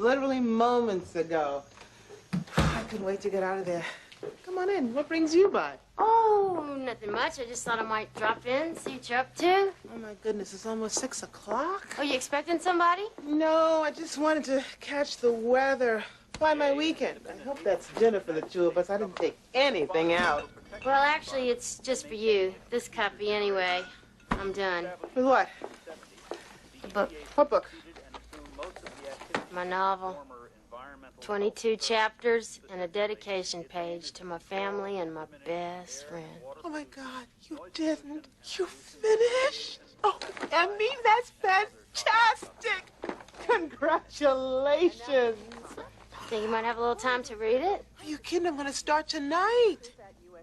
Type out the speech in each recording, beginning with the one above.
literally moments ago. I couldn't wait to get out of there. Come on in. What brings you by? Oh, nothing much. I just thought I might drop in, see what you're up to. Oh, my goodness. It's almost 6 o'clock. Oh, you expecting somebody? No, I just wanted to catch the weather. Why my weekend? I hope that's dinner for the two of us. I didn't take anything out. Well, actually, it's just for you. This copy anyway. I'm done. With what? The book. What book? My novel. 22 chapters and a dedication page to my family and my best friend. Oh, my God. You didn't. You finished? Oh, Emmy, that's fantastic. Congratulations. Think you might have a little time to read it? Are you kidding? I'm going to start tonight.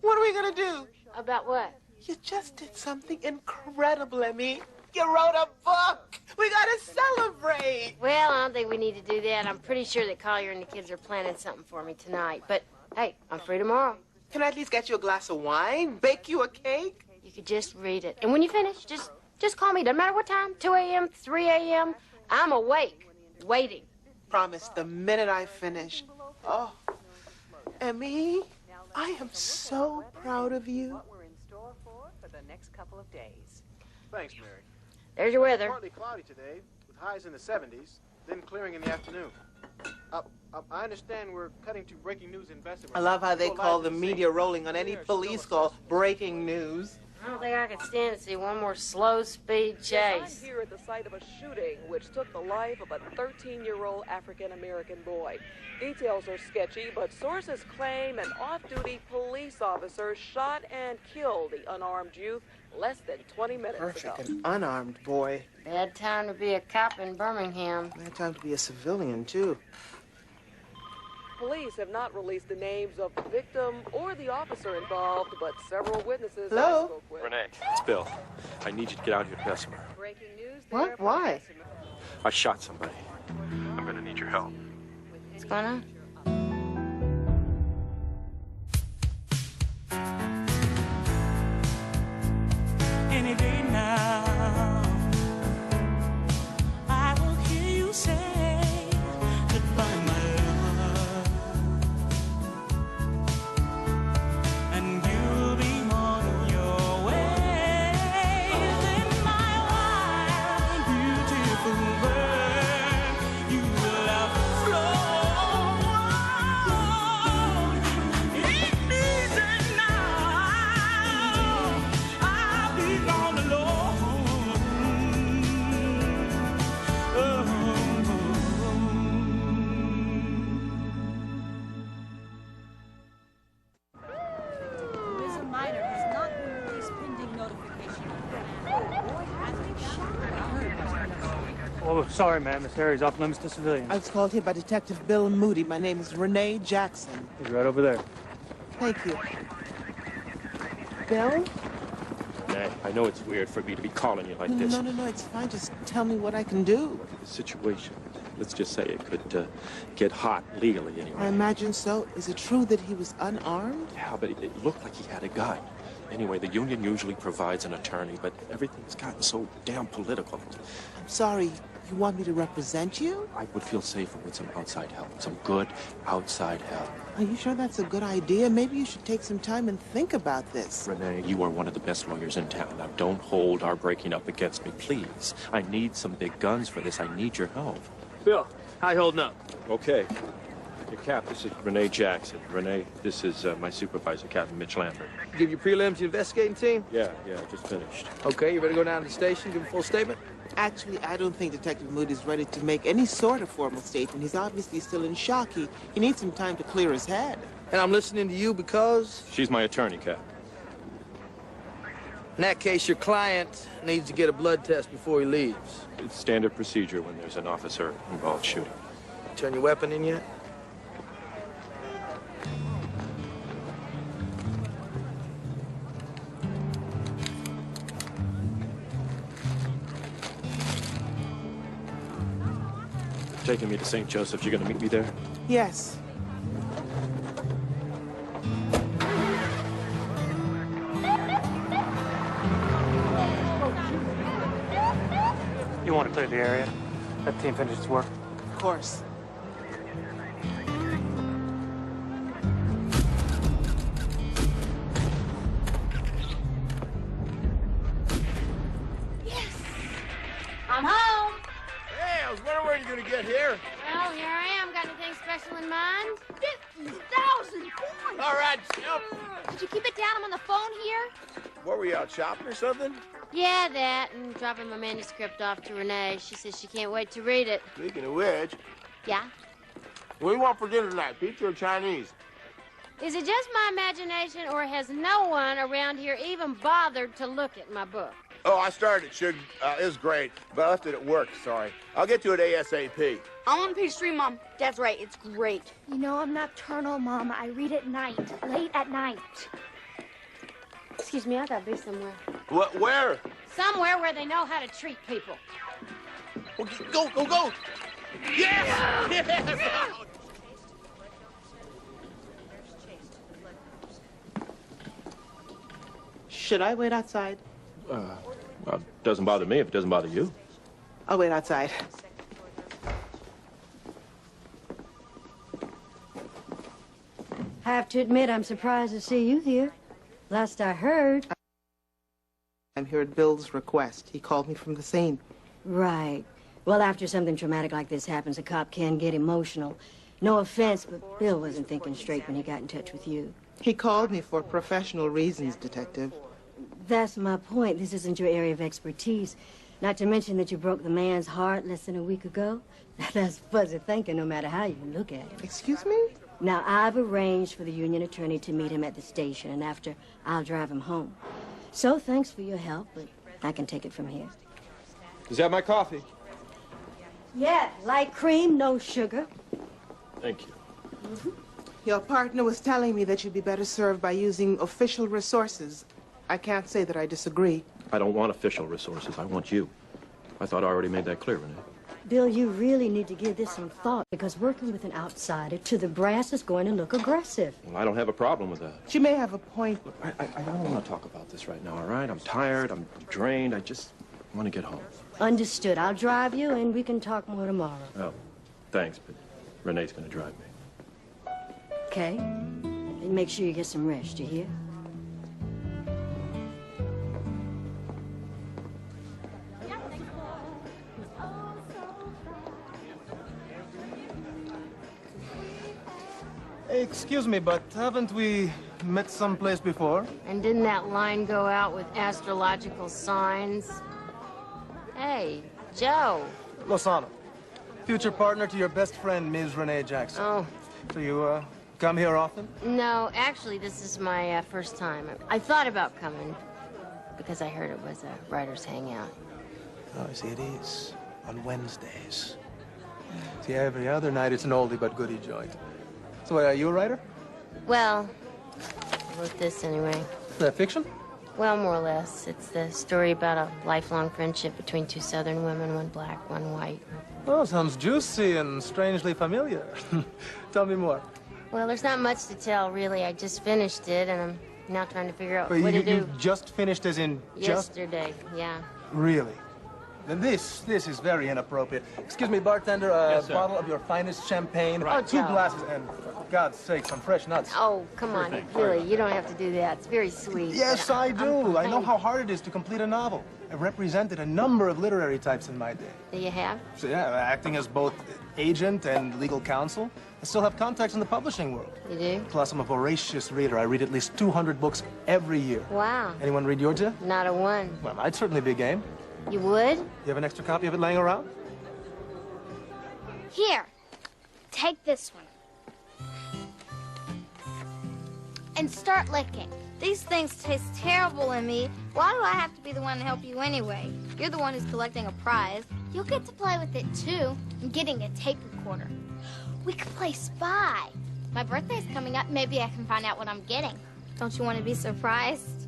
What are we going to do? About what? You just did something incredible, Emmy. You wrote a book. We got to celebrate. Well, I don't think we need to do that. I'm pretty sure that Collier and the kids are planning something for me tonight. But, hey, I'm free tomorrow. Can I at least get you a glass of wine? Bake you a cake? You could just read it. And when you finish, just call me. Doesn't matter what time. 2 a.m., 3 a.m. I'm awake, waiting. Promise, the minute I finish. Oh, Emmy, I am so proud of you. What we're in store for the next couple of days. Thanks, Mary. There's your weather. Partly cloudy today, with highs in the 70s, then clearing in the afternoon. I understand we're cutting to breaking news in Bessemer. I love how they call the media rolling on any police call breaking news. I don't think I could stand to see one more slow-speed chase. I'm here at the site of a shooting which took the life of a 13-year-old African-American boy. Details are sketchy, but sources claim an off-duty police officer shot and killed the unarmed youth less than 20 minutes Perfect, ago. an unarmed boy. Bad time to be a cop in Birmingham. Bad time to be a civilian, too. Police have not released the names of the victim or the officer involved, but several witnesses Hello? I spoke with. Renee, it's Bill. I need you to get out here to Bessemer. Breaking news What? there from Why? Bessemer. I shot somebody. I'm gonna need your help. What's going on? Any day now, I will hear you say goodbye, my love, and you'll be on your way. Then my wild, beautiful bird, you will have flown. It isn't now. I'll be gone alone. Ms. Minor has not been released pending notification of the Oh, sorry, ma'am. This area's off limits to civilians. I was called here by Detective Bill Moody. My name is Renee Jackson. He's right over there. Thank you. Bill? Renee, I know it's weird for me to be calling you like this. No, it's fine. Just tell me what I can do. The situation, let's just say it could get hot legally anyway. I imagine so. Is it true that he was unarmed? Yeah, but it looked like he had a gun. Anyway, the union usually provides an attorney, but everything's gotten so damn political. I'm sorry. You want me to represent you? I would feel safer with some outside help, some good outside help. Are you sure that's a good idea? Maybe you should take some time and think about this. Renee, you are one of the best lawyers in town. Now, don't hold our breaking up against me, please. I need some big guns for this. I need your help. Bill, how you holding up? Okay. Your Cap, this is Renee Jackson. Renee, this is my supervisor, Captain Mitch Lambert. Give your prelims to the investigating team? Yeah, just finished. Okay, you ready to go down to the station, give a full statement? Actually, I don't think Detective Moody's ready to make any sort of formal statement. He's obviously still in shock. He needs some time to clear his head. And I'm listening to you because? She's my attorney, Cap. In that case, your client needs to get a blood test before he leaves. It's standard procedure when there's an officer involved shooting. Turn your weapon in yet? Taking me to St. Joseph's. You're gonna meet me there? Yes. You want to clear the area? Let the team finish its work. Of course. porcelain mine. 50,000 points! All right, jump. Did you keep it down? I'm on the phone here. What, were you out shopping or something? Yeah, that, and dropping my manuscript off to Renee. She says she can't wait to read it. Speaking of which, Yeah? what do you want for dinner tonight, pizza or Chinese? Is it just my imagination, or has no one around here even bothered to look at my book? Oh, I started it, Sugar. It was great, but I left it at work, sorry. I'll get to it ASAP. I'm on page 3, Mom. Dad's right. It's great. You know, I'm nocturnal, Mom. I read at night, late at night. Excuse me, I gotta be somewhere. What, where? Somewhere where they know how to treat people. Okay, go, go, go! Yes! Yes! Should I wait outside? Well, it doesn't bother me if it doesn't bother you. I'll wait outside. I have to admit, I'm surprised to see you here. Last I heard... I'm here at Bill's request. He called me from the scene. Right. Well, after something traumatic like this happens, a cop can get emotional. No offense, but Bill wasn't thinking straight when he got in touch with you. He called me for professional reasons, Detective. That's my point. This isn't your area of expertise. Not to mention that you broke the man's heart less than a week ago. That's fuzzy thinking, no matter how you look at it. Excuse me? Now, I've arranged for the union attorney to meet him at the station, and after, I'll drive him home. So, thanks for your help, but I can take it from here. Is that my coffee? Yeah, light cream, no sugar. Thank you. Your partner was telling me that you'd be better served by using official resources. I can't say that I disagree. I don't want official resources. I want you. I thought I already made that clear, Renee. Bill, you really need to give this some thought, because working with an outsider to the brass is going to look aggressive. Well, I don't have a problem with that. She may have a point. Look, I don't want to talk about this right now, all right? I'm tired. I'm drained. I just want to get home. Understood. I'll drive you, and we can talk more tomorrow. Oh, thanks, but Renee's going to drive me. Okay? And make sure you get some rest, you hear? Excuse me, but haven't we met someplace before? And didn't that line go out with astrological signs? Hey, Joe. Lozano, future partner to your best friend, Ms. Renee Jackson. Oh, So you, come here often? no, actually, this is my first time. I thought about coming because I heard it was a writer's hangout. Oh, see, it is. On Wednesdays. See, every other night it's an oldie but goodie joint. So, are you a writer? Well, I wrote this anyway. Is that fiction? Well, more or less. It's the story about a lifelong friendship between two Southern women, one black, one white. Oh, sounds juicy and strangely familiar. Tell me more. Well, there's not much to tell, really. I just finished it, and I'm now trying to figure out But what to you do. just finished as in just? Yesterday, yeah. Really? Then this is very inappropriate. Excuse me, bartender, Yes, a sir. bottle of your finest champagne, Right. two Oh, Joe. glasses, and for God's sake, some fresh nuts. Oh, come on, really, you don't have to do that. It's very sweet. Yes, but I do. I know fine. how hard it is to complete a novel. I represented a number of literary types in my day. Do you have? So, yeah, acting as both agent and legal counsel. I still have contacts in the publishing world. You do? Plus, I'm a voracious reader. I read at least 200 books every year. Wow. Anyone read yours yet? Not a one. Well, I'd certainly be game. You would? You have an extra copy of it laying around? Here, take this one. And start licking. These things taste terrible in me. Why do I have to be the one to help you anyway? You're the one who's collecting a prize. You'll get to play with it too. I'm getting a tape recorder. We could play spy. My birthday's coming up. Maybe I can find out what I'm getting. Don't you want to be surprised?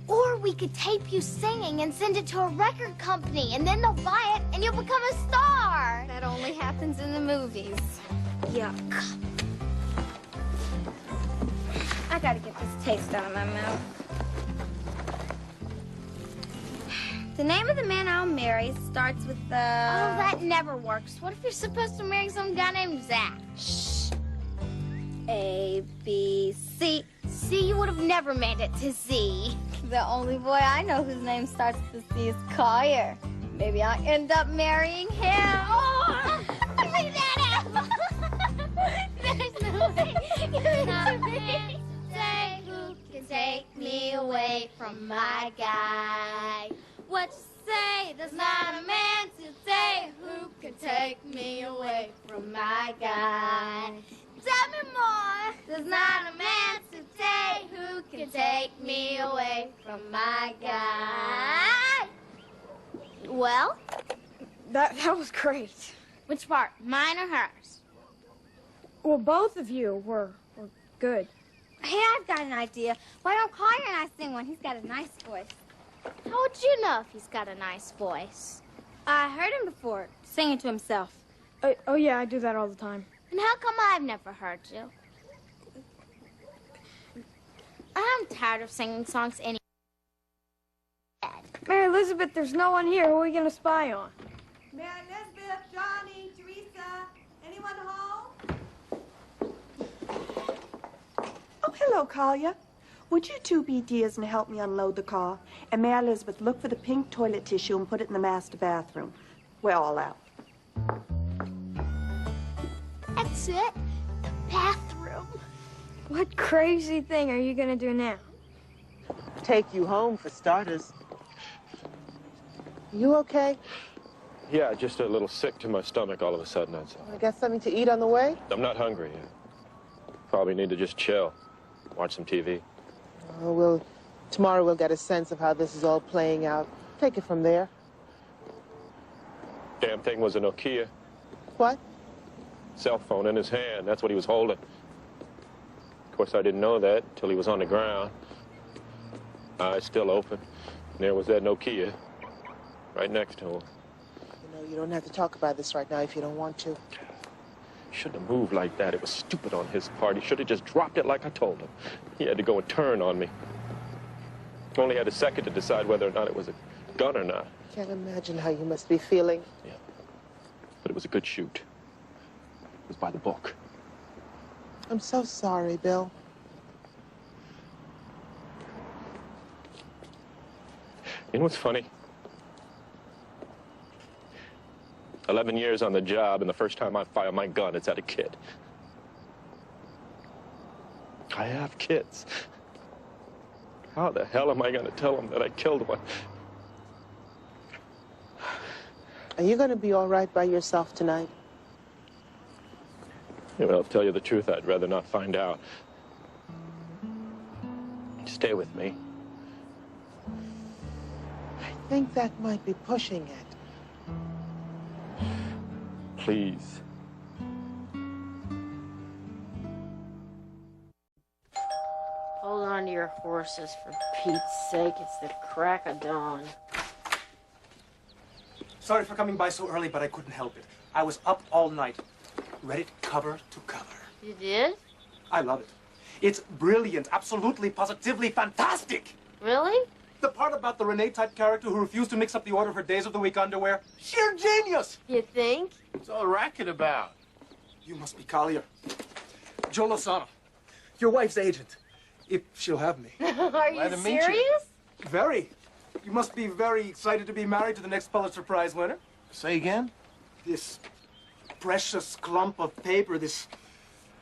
Or we could tape you singing and send it to a record company, and then they'll buy it, and you'll become a star. That only happens in the movies. Yuck. I gotta get this taste out of my mouth. The name of the man I'll marry starts with the... Oh, that never works. What if you're supposed to marry some guy named Zach? Shh. A, B, C. C, you would have never made it to Z. The only boy I know whose name starts with C is Collier. Maybe I'll end up marrying him. Oh, I made that up. man today who can take me away from my guy? What you say? There's not a man today who can take me away from my guy. Tell me more. There's not a man today who can take me away from my guy. Well? That was great. Which part, mine or hers? Well, both of you were good. Hey, I've got an idea. Why don't Collier and I sing one? He's got a nice voice. How would you know if he's got a nice voice? I heard him before, singing to himself. Oh, yeah, I do that all the time. And how come I've never heard you? I'm tired of singing songs anyway. Mary Elizabeth, there's no one here. Who are we going to spy on? Mary Elizabeth, Johnny, Teresa, anyone home? Oh, hello, Collier. Would you two be dears and help me unload the car? And Mary Elizabeth, look for the pink toilet tissue and put it in the master bathroom. We're all out. That's it. The bathroom. What crazy thing are you going to do now? Take you home, for starters. You okay? Yeah, just a little sick to my stomach all of a sudden, that's all. I got something to eat on the way? I'm not hungry yet. Probably need to just chill, watch some TV. Oh, tomorrow we'll get a sense of how this is all playing out. Take it from there. Damn thing was a Nokia. What? Cell phone in his hand, that's what he was holding. Of course, I didn't know that until he was on the ground. Eyes still open. And there was that Nokia right next to him. You know, you don't have to talk about this right now if you don't want to. Shouldn't have moved like that. It was stupid on his part. He should have just dropped it like I told him. He had to go and turn on me. Only had a second to decide whether or not it was a gun or not. Can't imagine how you must be feeling. Yeah. But it was a good shoot. It was by the book. I'm so sorry, Bill. You know what's funny? 11 years on the job, and the first time I fire my gun, it's at a kid. I have kids. How the hell am I going to tell them that I killed one? Are you going to be all right by yourself tonight? Yeah, well, to tell you the truth, I'd rather not find out. Stay with me. I think that might be pushing it. Please. Hold on to your horses, for Pete's sake. It's the crack of dawn. Sorry for coming by so early, but I couldn't help it. I was up all night. Read it cover to cover. You did? I love it. It's brilliant, absolutely, positively fantastic. Really? The part about the Renee-type character who refused to mix up the order of her days of the week underwear. Sheer genius! You think? What's all the racket about? You must be Collier. Joe Lozano, your wife's agent, if she'll have me. Are you serious? Very. You must be very excited to be married to the next Pulitzer Prize winner. Say again? This precious clump of paper, this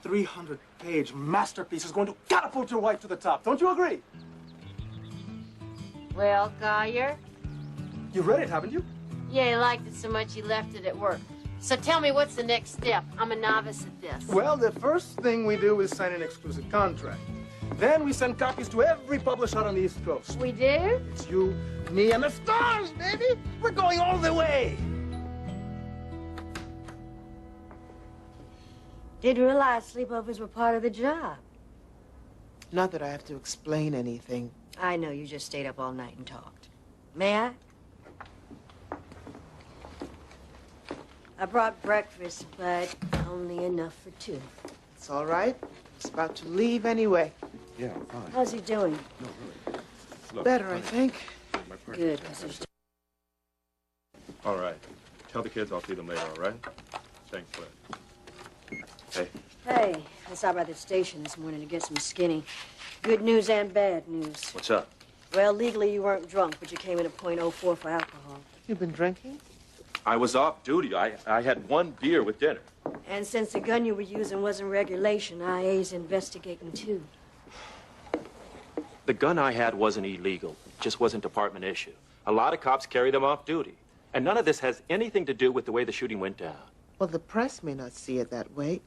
300-page masterpiece is going to catapult your wife to the top. Don't you agree? Well, Collier? You've read it, haven't you? Yeah, he liked it so much he left it at work. So tell me, what's the next step? I'm a novice at this. Well, the first thing we do is sign an exclusive contract. Then we send copies to every publisher on the East Coast. We do? It's you, me, and the stars, baby! We're going all the way! Didn't realize sleepovers were part of the job. Not that I have to explain anything. I know you just stayed up all night and talked. May I? I brought breakfast, but only enough for two. It's all right. It's about to leave anyway. Yeah, fine. How's he doing? No, really. Look, Better, I think. Good, 'cause there's... All right. Tell the kids I'll see them later, all right? Thanks, Flynn. Hey. Hey, I stopped by the station this morning to get some skinny. Good news and bad news. What's up? Well, legally you weren't drunk, but you came in at .04 for alcohol. You've been drinking? I was off duty. I had one beer with dinner. And since the gun you were using wasn't regulation, IA's investigating too. The gun I had wasn't illegal. It just wasn't department issue. A lot of cops carry them off duty. And none of this has anything to do with the way the shooting went down. Well, the press may not see it that way.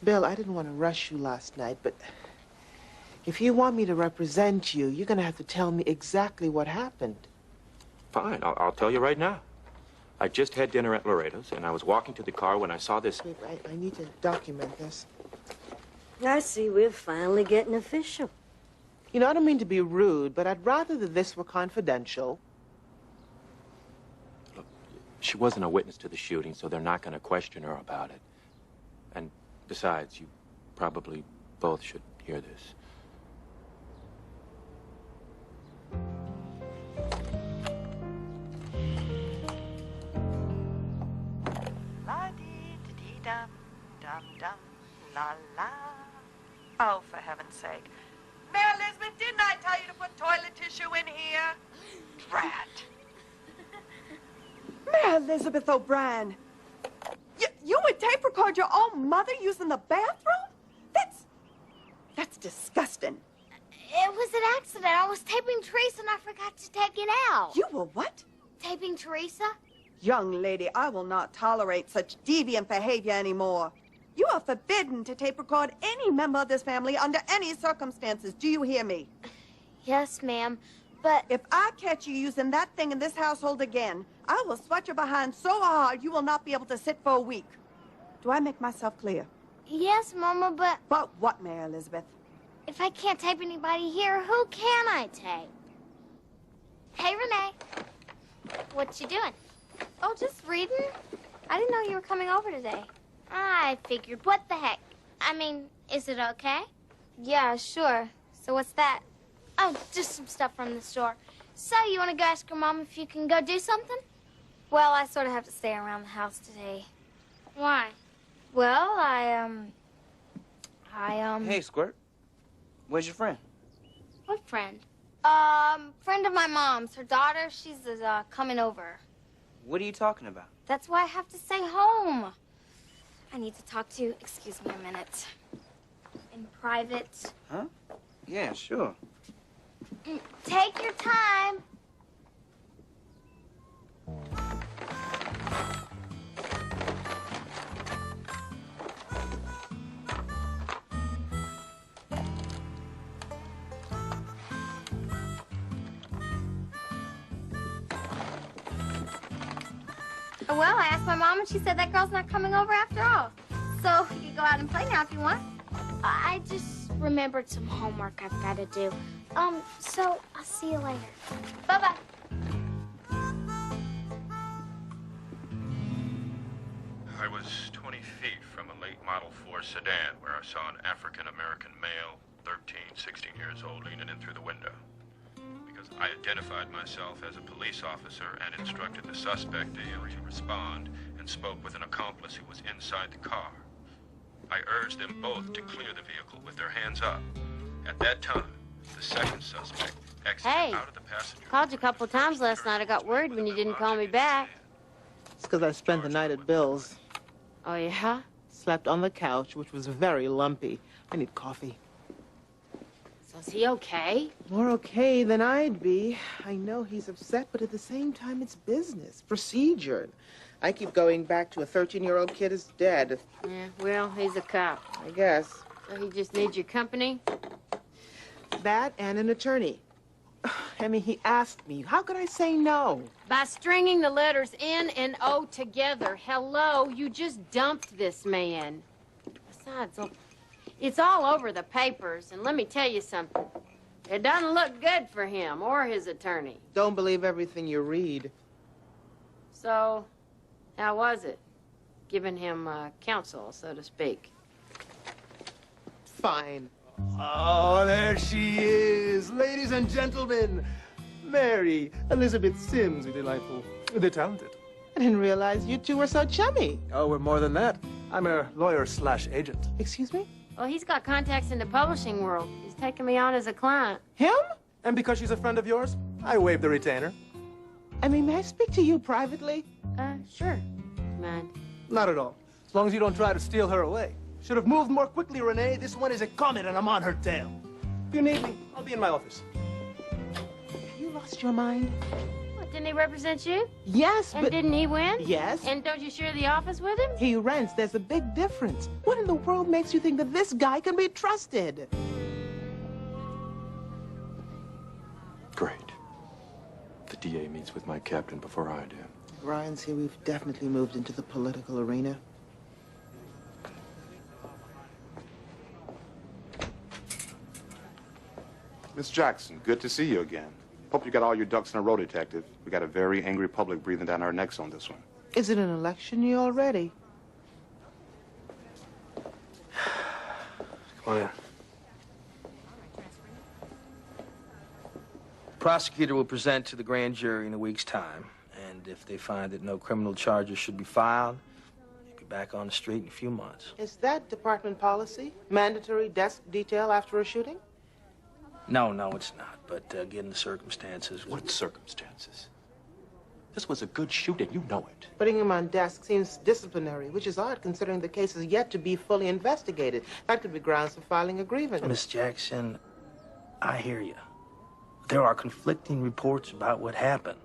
Bill, I didn't want to rush you last night, but if you want me to represent you, you're going to have to tell me exactly what happened. Fine, I'll tell you right now. I just had dinner at Laredo's, and I was walking to the car when I saw this. Wait, I need to document this. I see we're finally getting official. You know, I don't mean to be rude, but I'd rather that this were confidential. Look, she wasn't a witness to the shooting, so they're not going to question her about it. And besides, you probably both should hear this. La-dee-dee-dum, dum-dum, la-la. Oh, for heaven's sake. Mary Elizabeth, didn't I tell you to put toilet tissue in here? Drat. Mary Elizabeth O'Brien, you would tape record your own mother using the bathroom? That's disgusting. It was an accident. I was taping Teresa and I forgot to take it out. You were what? Taping Teresa? Young lady, I will not tolerate such deviant behavior anymore. You are forbidden to tape record any member of this family under any circumstances. Do you hear me? Yes, ma'am, but... If I catch you using that thing in this household again, I will swat your behind so hard you will not be able to sit for a week. Do I make myself clear? Yes, Mama, but... But what, Mary Elizabeth? If I can't tape anybody here, who can I tape? Hey, Renee. What you doing? Oh, just reading. I didn't know you were coming over today. I figured. What the heck? I mean, is it okay? Yeah, sure. So what's that? Oh, just some stuff from the store. So, you want to go ask your mom if you can go do something? Well, I sort of have to stay around the house today. Why? Well, I Hey, Squirt. Where's your friend? What friend? Friend of my mom's. Her daughter, she's coming over. What are you talking about? That's why I have to stay home. I need to talk to you. Excuse me a minute. In private. Huh? Yeah, sure. Take your time. Well, I asked my mom, and she said that girl's not coming over after all. So you can go out and play now if you want. I just remembered some homework I've got to do. So I'll see you later. Bye-bye. I was 20 feet from a late Model 4 sedan where I saw an African-American male, 13, 16 years old, leaning in through the window. Because I identified myself as a police officer and instructed the suspect to respond and spoke with an accomplice who was inside the car. I urged them both to clear the vehicle with their hands up. At that time, the second suspect exited out of the passenger. Called you a couple of times last night. I got worried when you didn't call me back. It's because I spent the night at Bill's. Oh, yeah? Slept on the couch, which was very lumpy. I need coffee. So is he okay? More okay than I'd be. I know he's upset, but at the same time, it's business, procedure. I keep going back to a 13-year-old kid is dead. Yeah, well, he's a cop. I guess. So he just needs your company? That and an attorney. I mean, he asked me. How could I say no? By stringing the letters N and O together. Hello, you just dumped this man. Besides, it's all over the papers, and let me tell you something. It doesn't look good for him or his attorney. Don't believe everything you read. So, how was it? Giving him counsel, so to speak. Fine. Oh, there she is. Ladies and gentlemen, Mary Elizabeth Sims. You're delightful. They're talented. I didn't realize you two were so chummy. Oh, we're more than that. I'm a lawyer/agent. Excuse me? Well, he's got contacts in the publishing world. He's taking me on as a client. Him? And because she's a friend of yours, I waived the retainer. I mean, may I speak to you privately? Sure. Mind. Not at all. As long as you don't try to steal her away. Should have moved more quickly, Renee. This one is a comet, and I'm on her tail. If you need me, I'll be in my office. You lost your mind? What, didn't he represent you? Yes, And but... didn't he win? Yes. And don't you share the office with him? He rents. There's a big difference. What in the world makes you think that this guy can be trusted? Great. The DA meets with my captain before I do. Ryan's here. We've definitely moved into the political arena. Miss Jackson, good to see you again. Hope you got all your ducks in a row, Detective. We got a very angry public breathing down our necks on this one. Is it an election year already? Come on in. The prosecutor will present to the grand jury in a week's time, and if they find that no criminal charges should be filed, you'll be back on the street in a few months. Is that department policy? Mandatory desk detail after a shooting? No, it's not. But given the circumstances... What circumstances? This was a good shooting. You know it. Putting him on desk seems disciplinary, which is odd considering the case is yet to be fully investigated. That could be grounds for filing a grievance. Miss Jackson, I hear you. There are conflicting reports about what happened.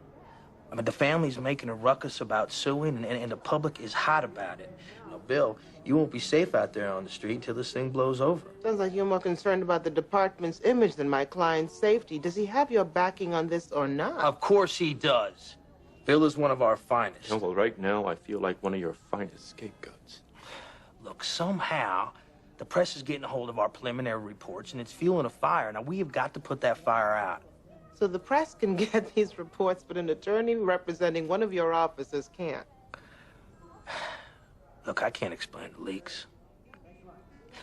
I mean, the family's making a ruckus about suing, and the public is hot about it. Now, Bill, you won't be safe out there on the street until this thing blows over. Sounds like you're more concerned about the department's image than my client's safety. Does he have your backing on this or not? Of course he does. Bill is one of our finest. No, well, right now, I feel like one of your finest scapegoats. Look, somehow, the press is getting a hold of our preliminary reports, and it's fueling a fire. Now, we have got to put that fire out. So the press can get these reports, but an attorney representing one of your officers can't. Look, I can't explain the leaks.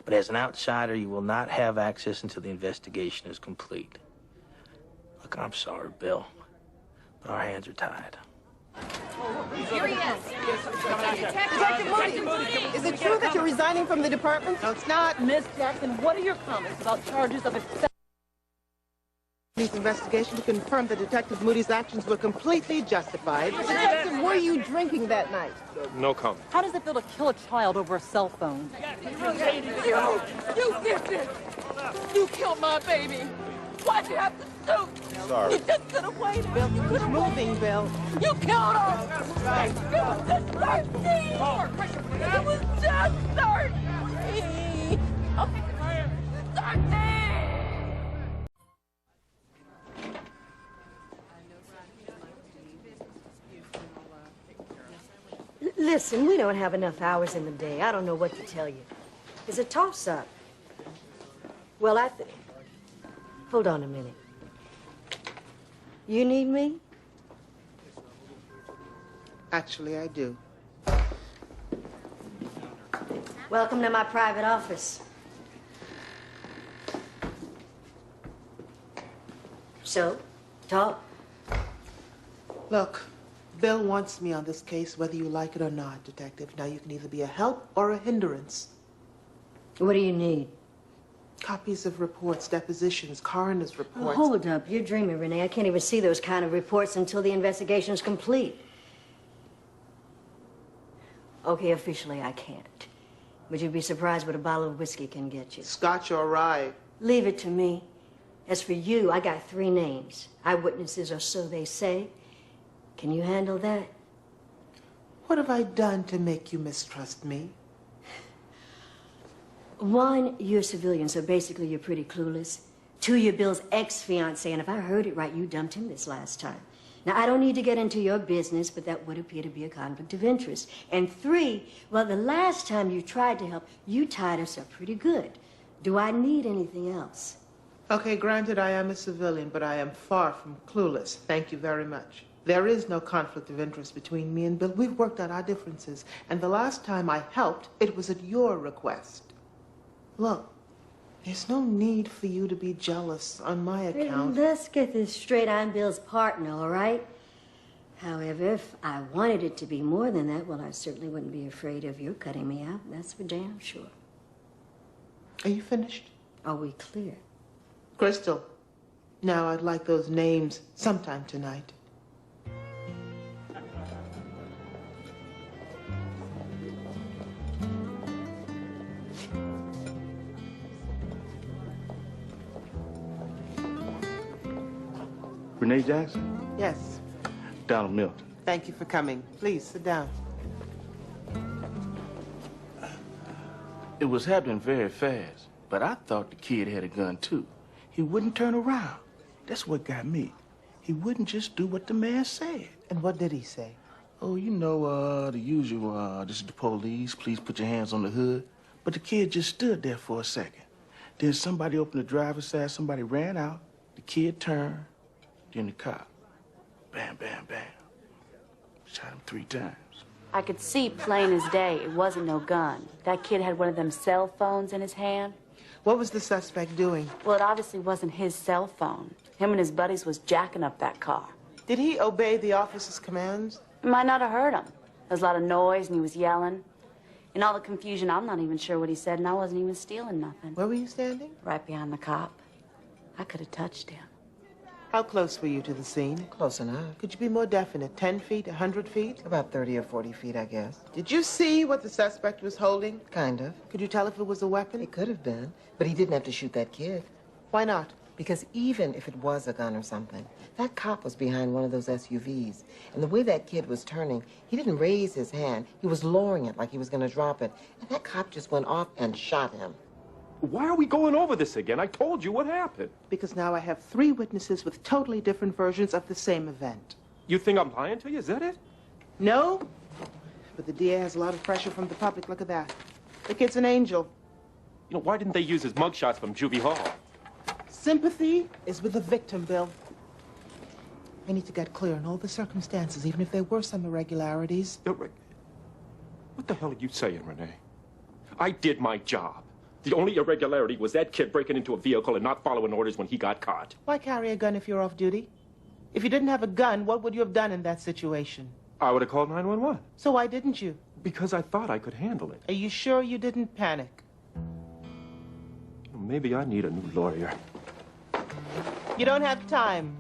But as an outsider, you will not have access until the investigation is complete. Look, I'm sorry, Bill, but our hands are tied. Here he is. Detective Moody, is it true that you're resigning from the department? No, it's not. Miss Jackson, what are your comments about charges of Police investigation to confirm that Detective Moody's actions were completely justified. Detective, were you drinking that night? No comment. How does it feel to kill a child over a cell phone? You did this! You killed my baby! Why'd you have to shoot? Sorry. You just could have waited. Bill, you keep moving, Bill. You killed her! It was just 13! It was just 13! 13! Listen, we don't have enough hours in the day. I don't know what to tell you. It's a toss-up. Well, Hold on a minute. You need me? Actually, I do. Welcome to my private office. So, talk. Look, Bill wants me on this case whether you like it or not, Detective. Now, you can either be a help or a hindrance. What do you need? Copies of reports, depositions, coroner's reports. Oh, hold up. You're dreaming, Renee. I can't even see those kind of reports until the investigation's complete. Okay, officially I can't. But you'd be surprised what a bottle of whiskey can get you. Scotch or rye? Leave it to me. As for you, I got 3 names. Eyewitnesses, or so they say. Can you handle that? What have I done to make you mistrust me? 1, you're a civilian, so basically you're pretty clueless. 2, you're Bill's ex-fiancé, and if I heard it right, you dumped him this last time. Now, I don't need to get into your business, but that would appear to be a conflict of interest. And 3, well, the last time you tried to help, you tied us up pretty good. Do I need anything else? Okay, granted, I am a civilian, but I am far from clueless. Thank you very much. There is no conflict of interest between me and Bill. We've worked out our differences, and the last time I helped, it was at your request. Look, there's no need for you to be jealous on my account. Let's get this straight. I'm Bill's partner, all right? However, if I wanted it to be more than that, well, I certainly wouldn't be afraid of you cutting me out. That's for damn sure. Are you finished? Are we clear? Crystal, now I'd like those names sometime tonight. Renee Jackson? Yes. Donald Milton. Thank you for coming. Please, sit down. It was happening very fast, but I thought the kid had a gun too. He wouldn't turn around. That's what got me. He wouldn't just do what the man said. And what did he say? Oh, you know, the usual, this is the police, please put your hands on the hood. But the kid just stood there for a second. Then somebody opened the driver's side, somebody ran out, the kid turned, then the cop. Bam, bam, bam. Shot him 3 times. I could see plain as day it wasn't no gun. That kid had one of them cell phones in his hand. What was the suspect doing? Well, it obviously wasn't his cell phone. Him and his buddies was jacking up that car. Did he obey the officer's commands? You might not have heard him. There was a lot of noise and he was yelling. In all the confusion, I'm not even sure what he said, and I wasn't even stealing nothing. Where were you standing? Right behind the cop. I could have touched him. How close were you to the scene? Close enough. Could you be more definite? 10 feet, 100 feet? About 30 or 40 feet, I guess. Did you see what the suspect was holding? Kind of. Could you tell if it was a weapon? It could have been, but he didn't have to shoot that kid. Why not? Because even if it was a gun or something, that cop was behind one of those SUVs. And the way that kid was turning, he didn't raise his hand. He was lowering it like he was going to drop it. And that cop just went off and shot him. Why are we going over this again? I told you what happened. Because now I have 3 witnesses with totally different versions of the same event. You think I'm lying to you? Is that it? No, but the DA has a lot of pressure from the public. Look at that. The kid's an angel. You know, why didn't they use his mugshots from Juvie Hall? Sympathy is with the victim, Bill. I need to get clear on all the circumstances, even if there were some irregularities. What the hell are you saying, Renee? I did my job. The only irregularity was that kid breaking into a vehicle and not following orders when he got caught. Why carry a gun if you're off duty? If you didn't have a gun, what would you have done in that situation? I would have called 911. So why didn't you? Because I thought I could handle it. Are you sure you didn't panic? Maybe I need a new lawyer. You don't have time.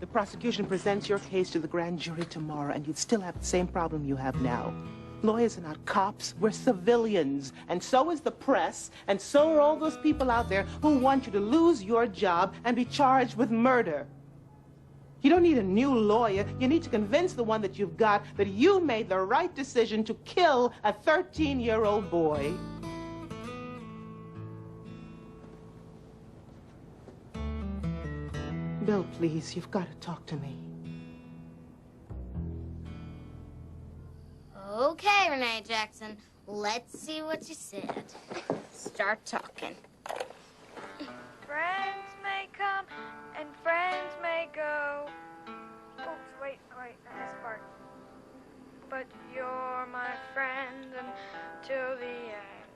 The prosecution presents your case to the grand jury tomorrow, and you'd still have the same problem you have now. Lawyers are not cops, we're civilians. And so is the press, and so are all those people out there who want you to lose your job and be charged with murder. You don't need a new lawyer. You need to convince the one that you've got that you made the right decision to kill a 13-year-old boy. Bill, please, you've got to talk to me. Okay, Renee Jackson. Let's see what you said. Start talking. Friends may come and friends may go. Oh, wait, this part. But you're my friend until the end.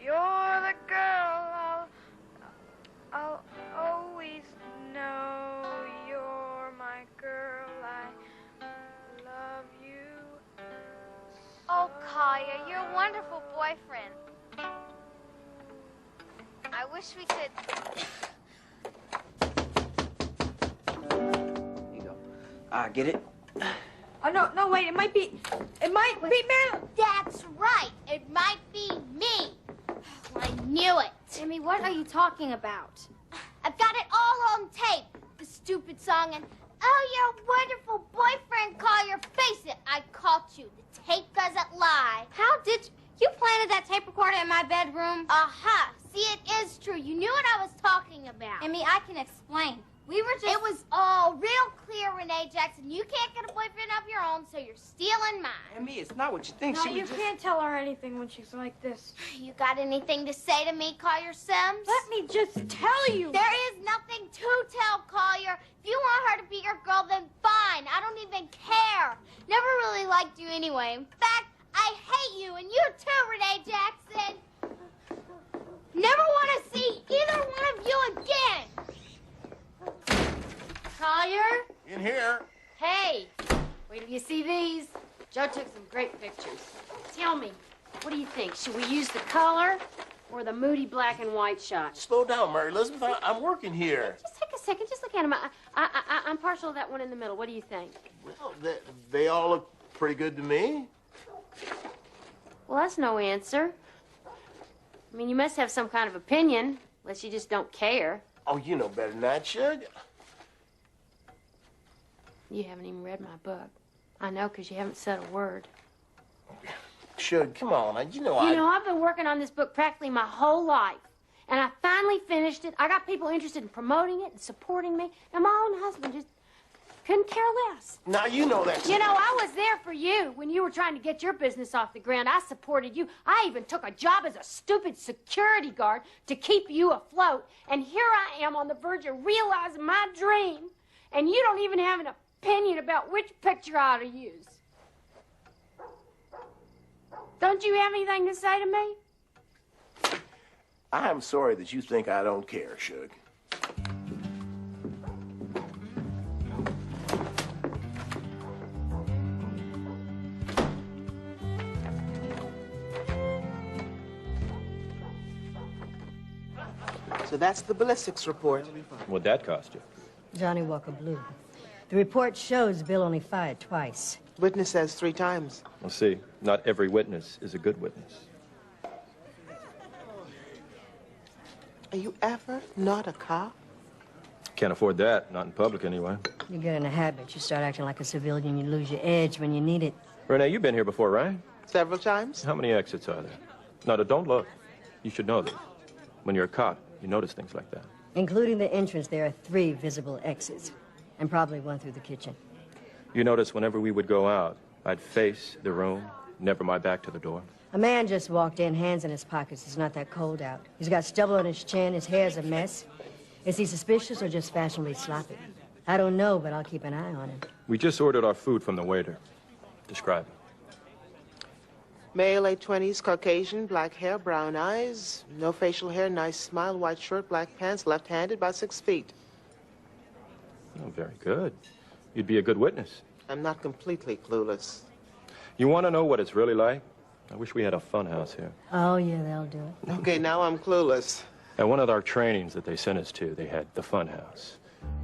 You're the girl I'll always know. You're my girl, I love you. Oh, Kaya, you're a wonderful boyfriend. I wish we could... Here you go. Get it? Oh, no, wait, it might be Marilyn. That's right. It might be me. I knew it. Timmy, what are you talking about? I've got it all on tape. The stupid song and, oh, you're a wonderful boyfriend, Collier. Face it, I caught you. The tape doesn't lie. How did you planted that tape recorder in my bedroom? Aha. See, it is true. You knew what I was talking about. Timmy, I can explain. We were just... It was all real clear, Renee Jackson. You can't get a boyfriend of your own, so you're stealing mine. Amy, it's not what you think. No, She you was just... can't tell her anything when she's like this. You got anything to say to me, Collier Sims? Let me just tell you. There is nothing to tell, Collier. If you want her to be your girl, then fine. I don't even care. Never really liked you anyway. In fact, I hate you, and you too, Renee Jackson. Never want to see either one of you again. Collier? In here. Hey, wait till you see these. Joe took some great pictures. Tell me, what do you think? Should we use the color or the moody black and white shot? Slow down, Mary Elizabeth. I'm working here. Just take a second. Just look at them. I'm partial to that one in the middle. What do you think? Well, they all look pretty good to me. Well, that's no answer. I mean, you must have some kind of opinion, unless you just don't care. Oh, you know better than that, should? You haven't even read my book. I know, because you haven't said a word. Shug, come on. You know, I've been working on this book practically my whole life. And I finally finished it. I got people interested in promoting it and supporting me. And my own husband just couldn't care less. Now, you know that. You know, I was there for you when you were trying to get your business off the ground. I supported you. I even took a job as a stupid security guard to keep you afloat. And here I am on the verge of realizing my dream. And you don't even have an opinion about which picture I ought to use. Don't you have anything to say to me? I'm sorry that you think I don't care, Shug. So that's the ballistics report. What'd that cost you? Johnny Walker Blue. The report shows Bill only fired twice. Witness says 3 times. Well, see, not every witness is a good witness. Are you ever not a cop? Can't afford that, not in public anyway. You get in a habit. You start acting like a civilian. You lose your edge when you need it. Renee, you've been here before, right? Several times. How many exits are there? No, don't look. You should know this. When you're a cop, you notice things like that. Including the entrance, there are 3 visible exits. And probably one through the kitchen. You notice whenever we would go out, I'd face the room, never my back to the door. A man just walked in, hands in his pockets. It's not that cold out. He's got stubble on his chin. His hair's a mess. Is he suspicious or just fashionably sloppy? I don't know, but I'll keep an eye on him. We just ordered our food from the waiter. Describe him. Male, late 20s, Caucasian, black hair, brown eyes, no facial hair, nice smile, white shirt, black pants, left-handed, about 6 feet. Oh, very good. You'd be a good witness. I'm not completely clueless. You want to know what it's really like? I wish we had a fun house here. Oh, yeah, they'll do it. Okay, now I'm clueless. At one of our trainings that they sent us to, they had the fun house.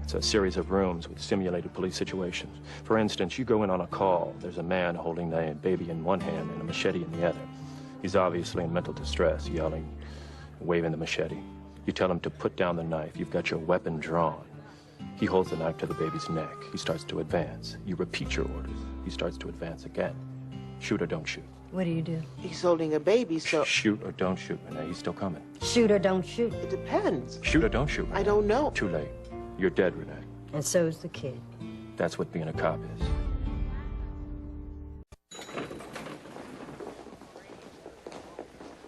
It's a series of rooms with simulated police situations. For instance, you go in on a call. There's a man holding the baby in one hand and a machete in the other. He's obviously in mental distress, yelling, waving the machete. You tell him to put down the knife. You've got your weapon drawn. He holds the knife to the baby's neck. He starts to advance. You repeat your orders. He starts to advance again. Shoot or don't shoot. What do you do? He's holding a baby, so... Shoot or don't shoot, Renee. He's still coming. Shoot or don't shoot? It depends. Shoot or don't shoot, Renee. I don't know. Too late. You're dead, Renee. And so's the kid. That's what being a cop is.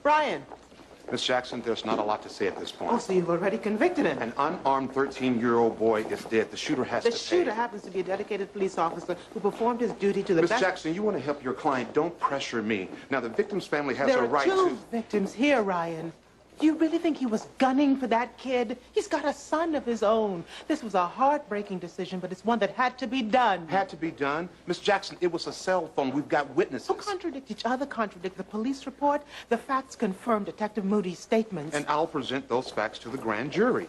Brian. Miss Jackson, there's not a lot to say at this point. Oh, so you've already convicted him. An unarmed 13-year-old boy is dead. The shooter has to pay. The shooter happens to be a dedicated police officer who performed his duty to the Miss best... Jackson, you want to help your client. Don't pressure me. Now, the victim's family has a right There are to... 2 victims here, Ryan. Do you really think he was gunning for that kid? He's got a son of his own. This was a heartbreaking decision, but it's one that had to be done. Had to be done? Miss Jackson, it was a cell phone. We've got witnesses. Who contradict each other, contradict the police report. The facts confirm Detective Moody's statements. And I'll present those facts to the grand jury.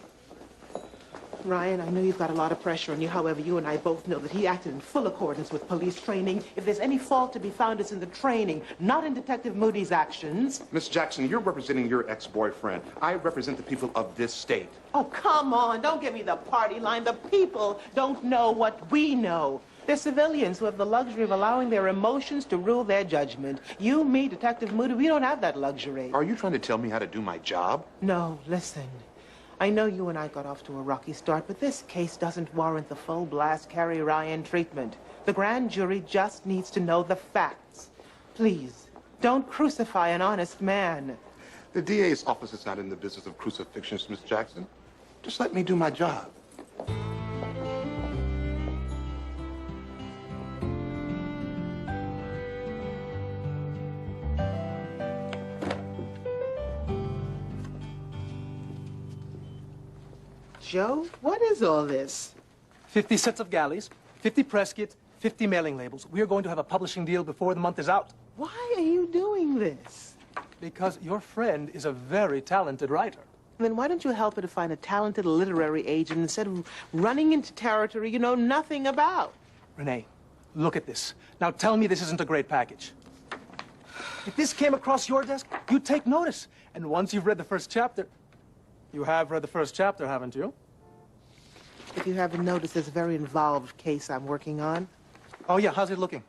Ryan, I know you've got a lot of pressure on you. However, you and I both know that he acted in full accordance with police training. If there's any fault to be found, it's in the training, not in Detective Moody's actions. Miss Jackson, you're representing your ex-boyfriend. I represent the people of this state. Oh, come on. Don't give me the party line. The people don't know what we know. They're civilians who have the luxury of allowing their emotions to rule their judgment. You, me, Detective Moody, we don't have that luxury. Are you trying to tell me how to do my job? No, listen. I know you and I got off to a rocky start, but this case doesn't warrant the full-blast Carrie Ryan treatment. The grand jury just needs to know the facts. Please, don't crucify an honest man. The DA's office is not in the business of crucifixions, Miss Jackson. Just let me do my job. Joe, what is all this? 50 sets of galleys, 50 press kits, 50 mailing labels. We are going to have a publishing deal before the month is out. Why are you doing this? Because your friend is a very talented writer. Then why don't you help her to find a talented literary agent instead of running into territory you know nothing about? Renee, look at this. Now tell me this isn't a great package. If this came across your desk, you'd take notice. And once you've read the first chapter... You have read the first chapter, haven't you? If you haven't noticed, there's a very involved case I'm working on. Oh, yeah. How's it looking?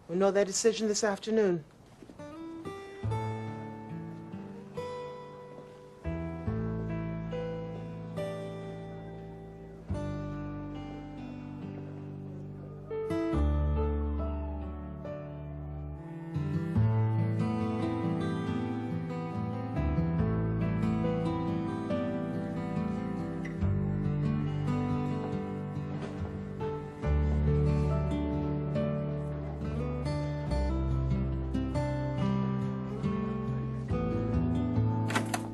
We'll know their decision this afternoon.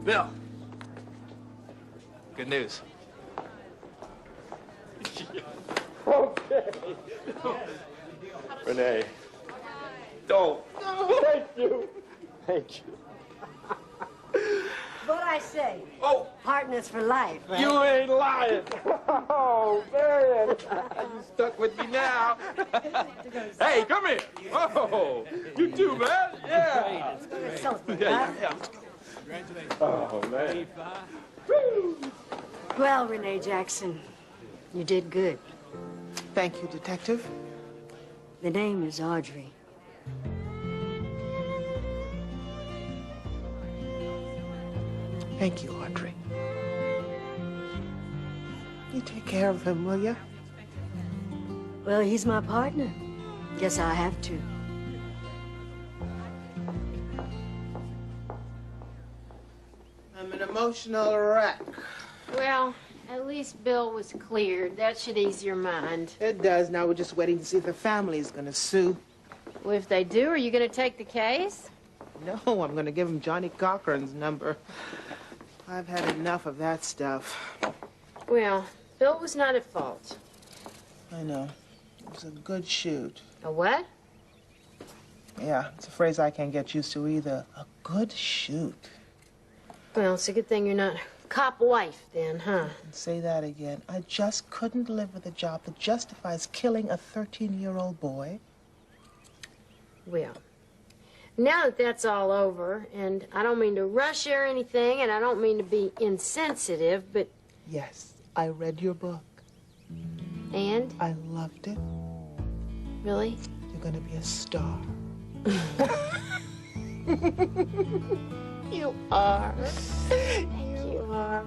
Bill. Good news. Okay. Renee. Don't. Thank you. Thank you. What I say? Oh. Partners for life, right? You ain't lying. Oh, man. You stuck with me now. Hey, come here. Oh, you too, man. Yeah. Yeah. Oh, man. Well, Renee Jackson, you did good. Thank you, Detective. The name is Audrey. Thank you, Audrey. You take care of him, will you? Well, he's my partner. Guess I have to. I'm an emotional wreck. Well, at least Bill was cleared. That should ease your mind. It does. Now we're just waiting to see if the family is going to sue. Well, if they do, are you going to take the case? No, I'm going to give him Johnny Cochran's number. I've had enough of that stuff. Well, Bill was not at fault. I know. It was a good shoot. A what? Yeah, it's a phrase I can't get used to either. A good shoot. Well, it's a good thing you're not cop wife then, huh? Say that again. I just couldn't live with a job that justifies killing a 13-year-old boy. Well, now that that's all over, and I don't mean to rush or anything, and I don't mean to be insensitive, but... Yes, I read your book. And? I loved it. Really? You're gonna be a star. You are. You are.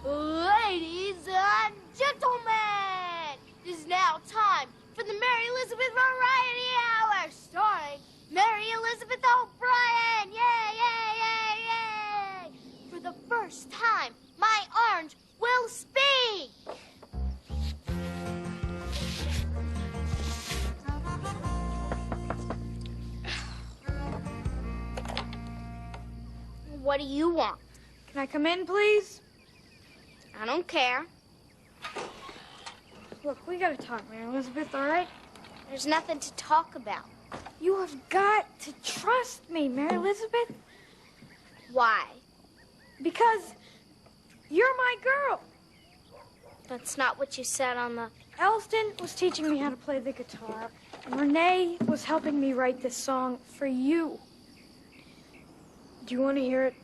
Ladies and gentlemen, it is now time for the Mary Elizabeth Variety Hour, starring Mary Elizabeth O'Brien. Yay, yay, yay, yay! For the first time, my orange will speak. What do you want? Can I come in, please? I don't care. Look, we gotta talk, Mary Elizabeth, all right? There's nothing to talk about. You have got to trust me, Mary Elizabeth. Why? Because you're my girl. That's not what you said on the... Elston was teaching me how to play the guitar, and Renee was helping me write this song for you. Do you want to hear it?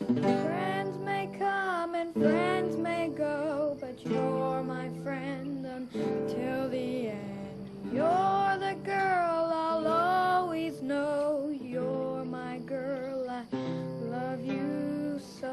Friends may come and friends may go, but you're my friend until the end. You're the girl I'll always know. You're my girl, I love you so.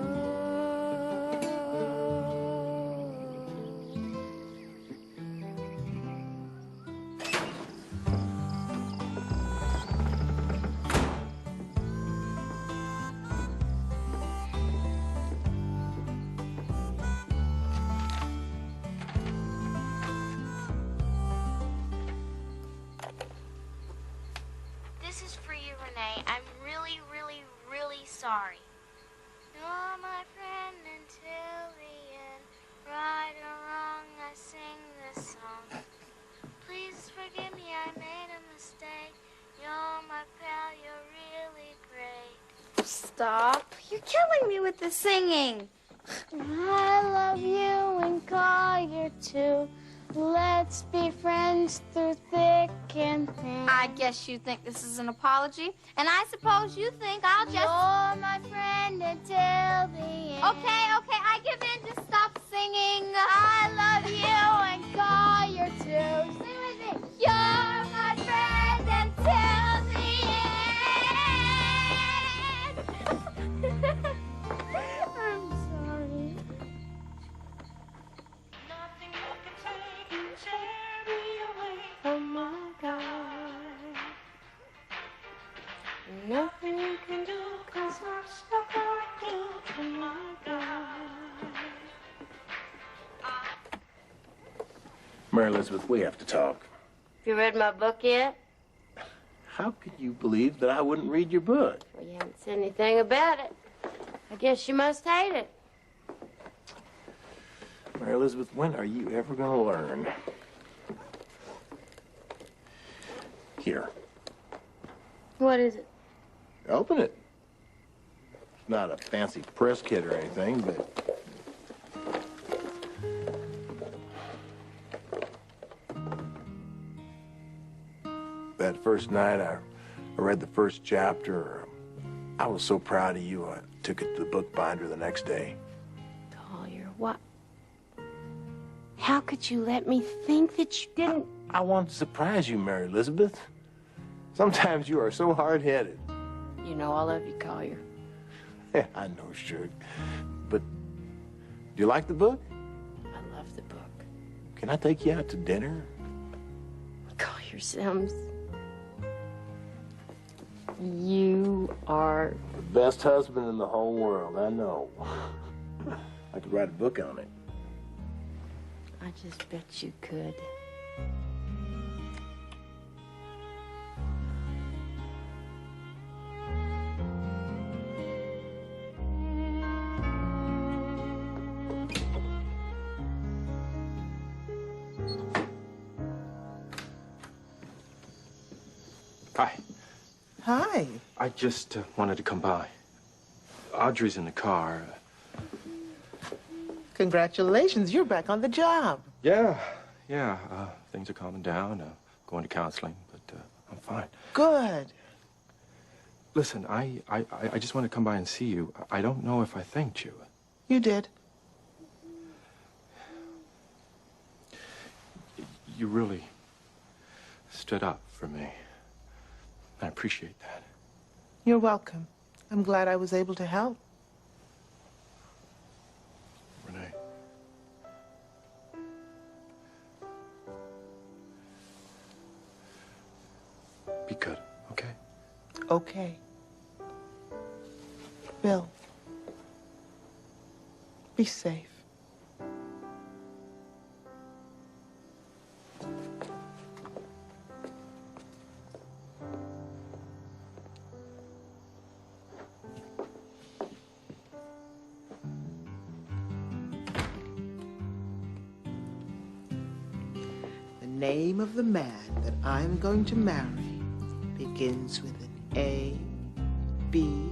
This is for you, Renee. I'm really, really, really sorry. You're my friend until the end. Right or wrong, I sing this song. Please forgive me, I made a mistake. You're my pal, you're really great. Stop. You're killing me with the singing. I love you and Collier too. Let's be friends through thick can think. I guess you think this is an apology, and I suppose you think I'll just... You're my friend until the end. Okay, I give in. Just stop singing. I love you and Collier too. Sing with me. You're my friend until the end. I'm sorry. Oh my God. Nothing you can do, 'cause I'm stuck on you. Oh my God. Mary Elizabeth, we have to talk. You read my book yet? How could you believe that I wouldn't read your book? Well, you haven't said anything about it. I guess you must hate it. Mary Elizabeth, when are you ever going to learn? Here. What is it? Open it. It's not a fancy press kit or anything, but... That first night I read the first chapter. I was so proud of you, I took it to the bookbinder the next day. Collier, what? How could you let me think that you didn't... I wanted to surprise you, Mary Elizabeth. Sometimes you are so hard-headed. You know I love you, Collier. I know, Suge. But do you like the book? I love the book. Can I take you out to dinner? Collier Sims. You are... The best husband in the whole world, I know. I could write a book on it. I just bet you could. Hi. Hi. I just wanted to come by. Audrey's in the car. Congratulations, you're back on the job. Yeah. Things are calming down. Going to counseling, but I'm fine. Good. Listen, I just want to come by and see you. I don't know if I thanked you. You did. You really stood up for me. I appreciate that. You're welcome. I'm glad I was able to help. Renee. Be good, okay? Okay. Bill, be safe. The name of the man that I'm going to marry begins with an A, B,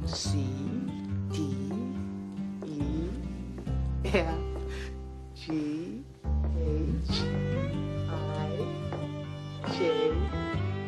C, D, E, F, G, H,